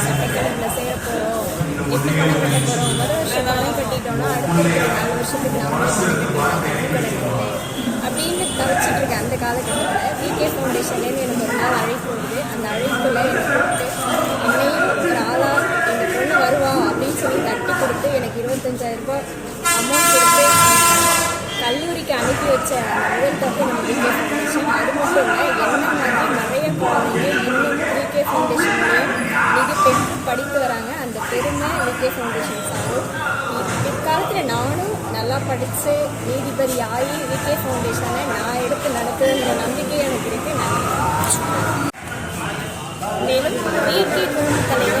சட்டக்கடனில் சேர போகிறோம், எப்படி பணம் கட்ட போகிறோம், முதல் வருஷம் பணம் கட்டிட்டோம்னா அடுத்த 4 வருஷத்துக்கு நம்மளே கடன் இல்லை அப்படின்னு தவிச்சிட்டு இருக்கேன். அந்த காலகட்டத்தில் விகே ஃபவுண்டேஷன்லேருந்து எனக்கு ஒரு நாள் அழைப்பு வருது. அந்த அழைப்பில் எனக்கு கொடுத்து என்னையும் ஒரு ஆளாக எங்கள் பொண்ணு வருவா அப்படின்னு சொல்லி தட்டி கொடுத்து எனக்கு 25,000 ரூபாய் அமௌண்ட் கொடுத்து கல்லூரிக்கு அனுப்பி வச்ச முதல் தப்பு நம்ம விகே ஃபவுண்டேஷன். அது மட்டும் இல்லை, என்ன மாதிரி நிறைய குழந்தைங்க இன்னும் விகே ஃபவுண்டேஷன்லேயே மிக பெற்று படித்து வராங்க. அந்த பெருமை விகே ஃபவுண்டேஷன் சாரும். பிற்காலத்தில் நானும் நல்லா படித்து நீதிபதி ஆகி விகே ஃபவுண்டேஷனை நான் எடுத்து நடத்துகிற நம்பிக்கை எனக்கு இருக்குது. மேலும் விகே குடும்ப தலைவர்